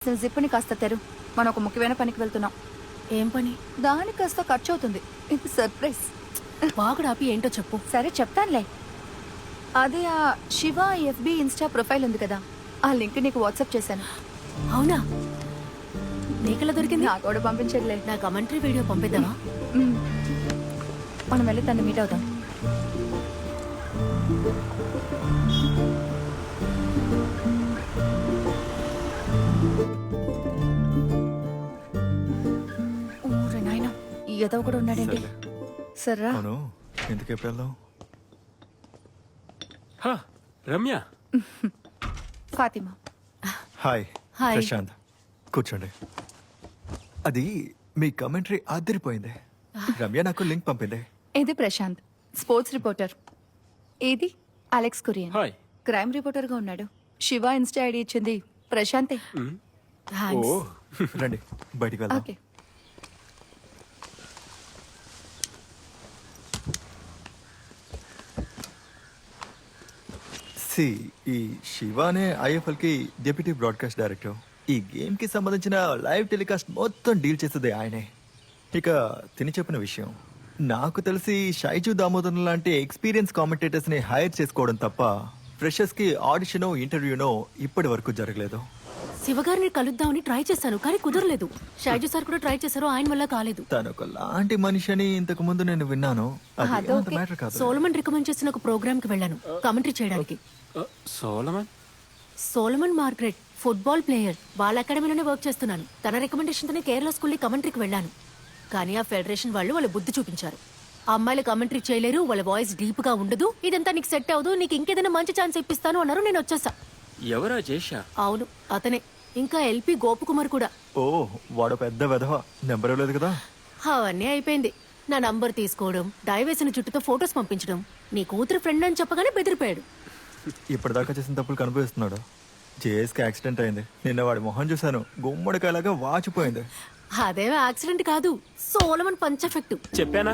జిప్పుని కాస్త తెరు. మనం ఒక ముఖ్యమైన పనికి వెళ్తున్నాం. ఏం పని? దానికి కాస్త ఖర్చు అవుతుంది. ఇది సర్ప్రైజ్. వాగుడాపి ఏంటో చెప్పు. సరే చెప్తానులే. అదే ఆ శివ ఎఫ్బి ఇన్స్టా ప్రొఫైల్ ఉంది కదా, ఆ లింక్ నీకు వాట్సాప్ చేశాను. అవునా? నీకెలా దొరికింది? నాకు కూడా పంపించట్లే. నా కమెంటరీ వీడియో పంపిద్దామా? మనం వెళ్ళి తను మీట్ అవుదాం. ఊరే నాయనా, ఈ ఏదో కూడా ఉన్నాడండి. సర్రా. అవును, ఎందుకు ఎప్పుడు వెళ్దాం? రమ్య, ఫాతిమా. హాయ్. హాయ్. ప్రశాంత్, కూర్చోండి. అది మీ కమెంటరీ అదిరిపోయింది. రమ్య నాకు లింక్ పంపింది. ఇది ప్రశాంత్, స్పోర్ట్స్ రిపోర్టర్. ఇది Alex Kurian, hi. Crime reporter గా ఉన్నాడు. శివ ఇన్స్టా ఐడి ఇచ్చింది ప్రశాంతే. థాంక్స్. రండి బయటికి వెళ్దాం. ఓకే. సి, ఈ శివానే ఐఎఫ్ఎల్ కి డెప్యూటీ బ్రాడ్కాస్ట్ డైరెక్టర్. ఈ గేమ్ కి సంబంధించిన లైవ్ టెలికాస్ట్ మొత్తం డీల్ చేసేది ఆయనే. ఇక తిని చెప్పిన విషయం, నాకు తెలిసి షైజు దామోదర్ లాంటి ఎక్స్పీరియన్స్ కామెంటేటర్స్ ని హైర్ చేసుకోవడం తప్ప ఫ్రెషర్స్ కి ఆడిషనో ఇంటర్వ్యూనో ఇప్పటి వరకు జరగలేదు. శివగారిని కలుద్దామని ట్రై చేశాను కానీ కుదరలేదు. షైజు సార్ కూడా ట్రై చేశారు, ఆయన వల్ల కాలేదు. తను ఒక లాంటి మనిషి అని ఇంతకు ముందు నేను విన్నాను. అది అదొకే. అంత మ్యాటర్ కాదు. సోలమన్ రికమెండ్ చేసిన ఒక ప్రోగ్రామ్ కి వెళ్ళాను కమెంటరీ చేయడానికి. Solomon? Solomon Margaret football player. వాళ్ళ అకాడమీలోనే వర్క్ చేస్తున్నాను. తన రికమెండేషన్ తోనే కేరళ స్కూల్ కమెంటరీకి వెళ్ళాను. కానీ ఆ ఫెడరేషన్ వాళ్ళు వాళ్ళ బుద్ధి చూపించారు. ఆ అమ్మాయిలు కమెంటరీ చేయలేరు, వాళ్ళ వాయిస్ డీప్ గా ఉండదు, ఇదంతా నీకు సెట్ అవ్వదు, నీకు ఇంకేదైనా మంచి ఛాన్స్ ఇప్పిస్తాను అన్నారు. నేను వచ్చేసా. ఎవరా చేశా? అవును, అతనే. ఇంకా ఎల్పి గోపకుమార్ కూడా. ఓ, వాడు పెద్ద వెధవ. నెంబర్ ఇవ్వలేదు కదా? అవన్నీ అయిపోయింది. నా నంబర్ తీసుకోవడం, డై వేసిన జుట్టుతో ఫొటోస్ పంపించడం, నీ కూతురు ఫ్రెండ్ అని చెప్పగానే బెదిరిపోయాడు. ఇప్పటిదాకా చేసిన తప్పులు కనిపిస్తున్నాడు. జేఎస్కి యాక్సిడెంట్ అయింది. నిన్న వాడి మొహం చూశాను, గుమ్మడికాయలాగా వాచిపోయింది. అదేమో యాక్సిడెంట్ కాదు, సోలమన్ పంచ్ ఎఫెక్ట్. చెప్పానా?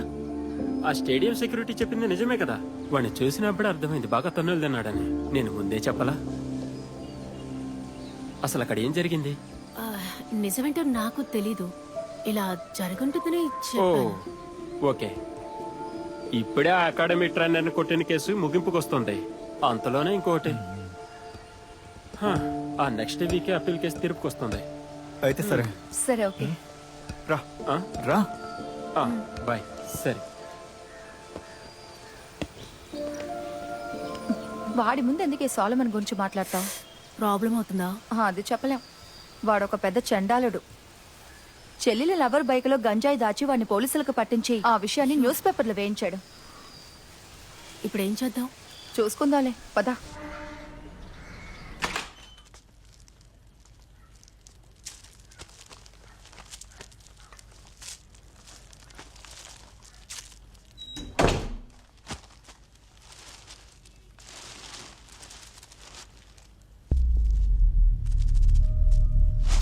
ఆ స్టేడియం సెక్యూరిటీ చెప్పింది నిజమే కదా. వాడిని చూసినప్పుడే అర్థమైంది బాగా తన్నులు తిన్నాడని. నేను ముందే చెప్పలా? అసలు అక్కడ ఏం జరిగింది? నిజమేంటో నాకు తెలీదు. ఇలా జరుగుంటుందని ఓ, చెప్పాను. ఓకే. ఇప్పుడే ఆ అకాడమీ ట్రైనర్ని కొట్టిన కేసు ముగింపుకు వస్తుంది. అంతలోనే ఇంకోటి. ఆ నెక్స్ట్ వీకే అప్పీల్ కేసు తీర్పుకి వస్తుంది. అయితే సరే. సరే, ఓకే. రా ఆ? రా. బాయ్. సరే. వాడి ముందు ఎందుకే సోలమన్ గురించి మాట్లాడతావు? ప్రాబ్లం అవుతుందా? అది చెప్పలేం. వాడొక పెద్ద చండాలుడు. చెల్లెల లవర్ బైక్ లో గంజాయి దాచి వాడిని పోలీసులకు పట్టించి ఆ విషయాన్ని న్యూస్ పేపర్లో వేయించాడు. ఇప్పుడు ఏం చేద్దాం? చూసుకుందాలే, పద.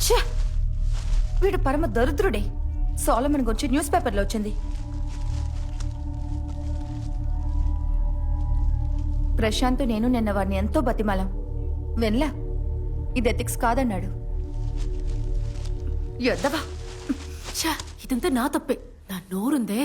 ఛే! వీడు పరమ దరిద్రుడే. సోలమన్ గురించి న్యూస్ పేపర్లో వచ్చింది. ప్రశాంత్ నేను నిన్న వాడిని ఎంతో బతిమాలం. వినలా. ఇది ఎథిక్స్ కాదన్నాడు. ఎద్దవా. ఛా, ఇదంతా నా తప్పే. నా నోరుందే.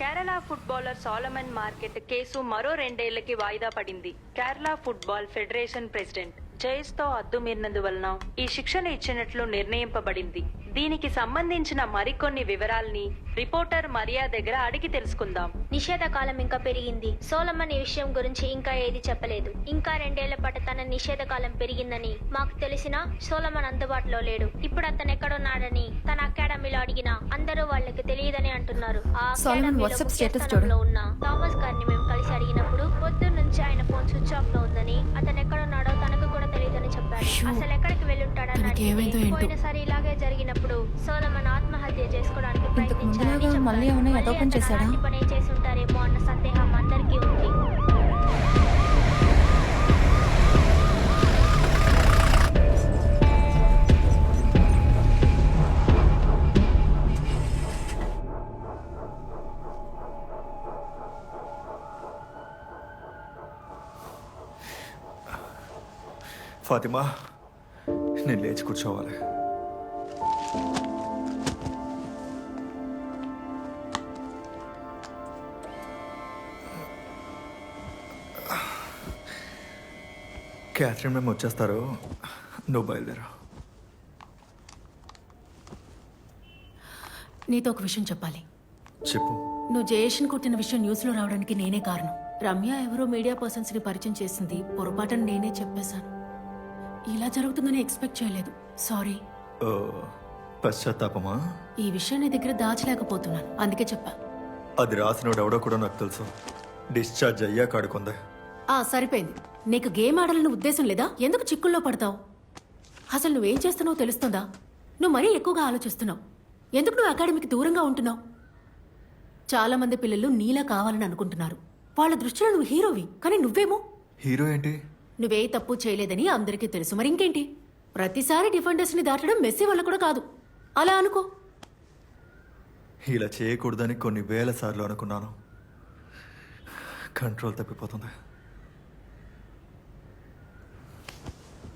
Kerala footballer Solomon market case మరో 2 ఏళ్లకి వాయిదా పడింది. కేరళ ఫుట్బాల్ ఫెడరేషన్ ప్రెసిడెంట్ జైస్తో అద్దు మీరినందువలన ఈ శిక్షను ఇచ్చినట్లు నిర్ణయింపబడింది. దీనికి సంబంధించిన మరికొన్ని వివరాల్ని రిపోర్టర్ మరియా దగ్గర అడిగి తెలుసుకుందాం. నిషేధ కాలం ఇంకా పెరిగింది. సోలమన్ ఈ విషయం గురించి ఇంకా ఏది చెప్పలేదు. ఇంకా 2 ఏళ్ల పాటు తన నిషేధ కాలం పెరిగిందని మాకు తెలిసినా సోలమన్ అందుబాటులో లేడు. ఇప్పుడు అతను ఎక్కడున్నాడని తన అకాడమీలో అడిగినా అందరూ వాళ్ళకి తెలియదని అంటున్నారు. ఆ సోలమన్ వాట్సాప్ స్టేటస్ చూడు. లో ఉన్న థామస్ గారిని మేము కలిసి అడిగినప్పుడు పొద్దున్న నుంచి ఆయన ఫోన్ స్విచ్ ఆఫ్ లో ఉందని, అతను ఎక్కడున్నాడో తనకు కూడా తెలియదని చెప్పాడు. అసలు ఎక్కడికి వెళ్ళుంటాడని తనకేమైందో ఏంటో. పోయినసారి ఇలాగే జరిగినప్పుడు సోలమన్ ఆత్మహత్య చేసుకోవడానికి ఇంతకు ప్రయత్నించారని ముందులాగా చెప్పారు. మళ్ళీ ఏమైనా మళ్ళీ యథాపం అతను చేశాడా? అలాంటి పనే చేసి ఉంటారేమో అన్న సందేహం అందరికీ ఉంది. ఫాతిమా, నేను లేచి కూర్చోవాలి. క్యాథరిన్ మేము వచ్చేస్తారు, నువ్వు బయలుదేరా. నీతో ఒక విషయం చెప్పాలి. చెప్పు. నువ్వు జయేష్ని కొట్టిన విషయం న్యూస్లో రావడానికి నేనే కారణం. రమ్య ఎవరో మీడియా పర్సన్స్ని పరిచయం చేసింది, పొరపాటున నేనే చెప్పేశాను. ఇలా జరుగుతుందని ఎక్స్పెక్ట్ చేయలేదు. సారీ. ఓ, పశ్చాత్తాపమా? ఈ విషయం నీ దగ్గర దాచలేకపోతున్నాను, అందుకే చెప్పా. అది రాసినోడు ఎవడో కూడా నాకు తెలుసు. డిశ్చార్జ్ అయ్యాక ఆడుకుందా. సరిపోయింది. నీకు గేమ్ ఆడాలన్న ఉద్దేశం లేదా? ఎందుకు చిక్కుల్లో పడతావు? అసలు నువ్వేం చేస్తున్నావో తెలుస్తుందా? నువ్వు మరీ ఎక్కువగా ఆలోచిస్తున్నావు. ఎందుకు నువ్వు అకాడమీకి దూరంగా ఉంటున్నావు? చాలా మంది పిల్లలు నీలా కావాలని అనుకుంటున్నారు. వాళ్ళ దృష్టిలో నువ్వు హీరోవి, కానీ నువ్వేమో. హీరో ఏంటి? నువ్వే తప్పు చేయలేదని అందరికీ తెలుసు, మరి ఇంకేంటి? ప్రతిసారి డిఫెండర్స్ని దాటడం మెస్సీ వల్ల కూడా కాదు. అలా అనుకో. ఇలా చేయకూడదని కొన్ని వేల సార్లు అనుకున్నాను. కంట్రోల్ తప్పిపోతుంది.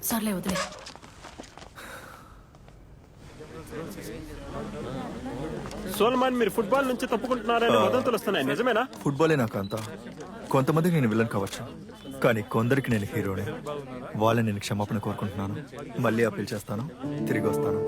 సర్లే, వదిలే. సోల్మాన్, మీరు ఫుట్బాల్ నుంచి తప్పుకుంటున్నారని వదంతులు వస్తున్నాయి, నిజమేనా? ఫుట్బాలే నాకు అంతా. కొంతమందికి నేను విలన్ కావచ్చు, కానీ కొందరికి నేను హీరోనే. వాళ్ళని నేను క్షమాపణ కోరుకుంటున్నాను. మళ్ళీ అప్పీల్ చేస్తాను, తిరిగి వస్తాను.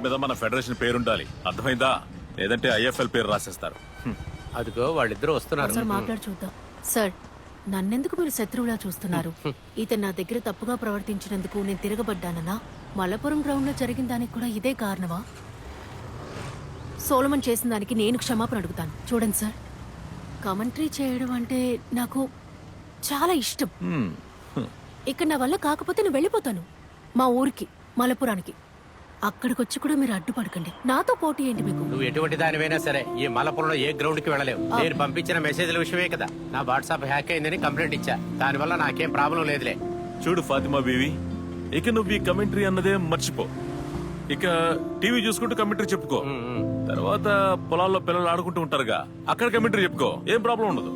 మీద మన ఫెడరేషన్ పేరుండాలి, అర్థమైందా? లేదంటే ఐఎఫ్ఎల్ పేరు రాసేస్తారు. అదిగో వాళ్ళిద్దరూ వస్తున్నారు. సార్ మాట్లాడి చూద్దాం. సార్, నన్నెందుకు మీరు శత్రువులా చూస్తున్నారు? ఇతను నా దగ్గర తప్పుగా ప్రవర్తించినందుకు నేను తిరగబడ్డానన్నా? మలపురం గ్రౌండ్ లో జరిగిన దానికి కూడా ఇదే కారణమా? సోలమన్ చేసిన దానికి నేను క్షమాపణ అడుగుతాను. చూడండి సార్, కమెంటరీ చేయడం అంటే నాకు చాలా ఇష్టం. ఇక్కడ నా వల్ల కాకపోతే నేను వెళ్ళిపోతాను మా ఊరికి, మలపురానికి. అక్కడికొచ్చి కూడా మీరు అడ్డుపడకండి. నాతో పోటీ ఏంటి మీకు? నువ్వు ఎటువంటి దానివైనా సరే ఈ మలపురంలో ఏ గ్రౌండ్ కి వెళ్ళలేవు. నేను పంపించిన మెసేజ్ల విషయమే కదా నా వాట్సాప్ హ్యాక్ అయిందని కంప్లైంట్ ఇచ్చా. దానివల్ల నాకేం ప్రాబ్లం లేదులే. చూడు ఫాతిమా బీవి, ఇక నువ్వు ఈ కమెంటరీ అన్నదే మర్చిపో. ఇక టీవీ చూసుకుంటూ కమెంటరీ చెప్పుకో. తర్వాత పొలాల్లో పిల్లలు ఆడుకుంటూ ఉంటారుగా, అక్కడ కమెంటరీ చెప్పుకో. ఏం ప్రాబ్లం ఉండదు.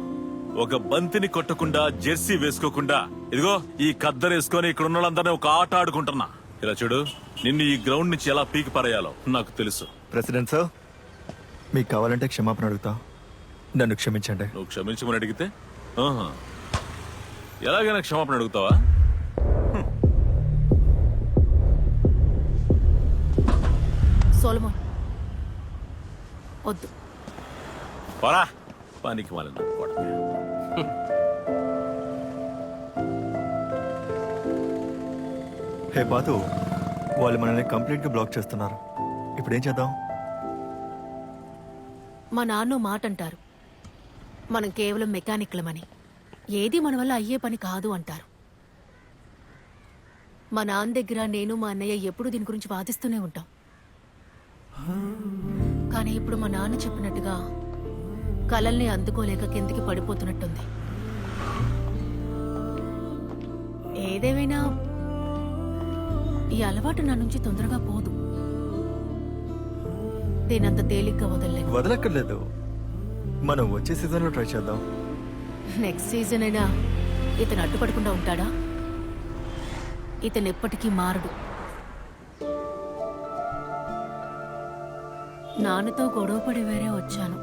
ఒక బంతిని కొట్టకుండా, జెర్సీ వేసుకోకుండా, ఇదిగో ఈ కద్దరేసుకొని ఇక్కడ ఉన్న వాళ్ళందరినీ ఒక ఆట ఆడుకుంటున్నా. ఇలా చూడు, నిన్ను ఈ గ్రౌండ్ నుంచి ఎలా పీకి పారేయాలో నాకు తెలుసు. ప్రెసిడెంట్ సార్, మీకు కావాలంటే క్షమాపణ అడుగుతా. నన్ను క్షమించండి. నువ్వు క్షమించమని అడిగితే ఎలాగైనా క్షమాపణ అడుగుతావా? సోలమన్ వద్దు. పరా పనికి మాలిన కూడా. హే బాతు, వాళ్ళు మనల్ని కంప్లీట్ గా బ్లాక్ చేస్తున్నారు. ఇప్పుడు ఏం చేద్దాం? మా నాన్న మాట అంటారు, మనం కేవలం మెకానిక్లమని, ఏది మన వల్ల అయ్యే పని కాదు అంటారు. మా నాన్న దగ్గర నేను మా అన్నయ్య ఎప్పుడు దీని గురించి వాదిస్తూనే ఉంటాం. కానీ ఇప్పుడు మా నాన్న చెప్పినట్టుగా కలల్ని అందుకోలేక కిందికి పడిపోతున్నట్టుంది. ఏదేమైనా ఈ అలవాటు నా నుంచి తొందరగా పోదు. నేనంత తేలిగ్గా వదలలేను. వదలక్కర్లేదు, మనం వచ్చే సీజన్ లో ట్రై చేద్దాం. నెక్స్ట్ సీజన్ అయినా ఇతను అడ్డుపడకుండా ఉంటాడా? ఇతను ఎప్పటికీ మారడు. నాన్నతో గొడవపడి వేరే వచ్చాను.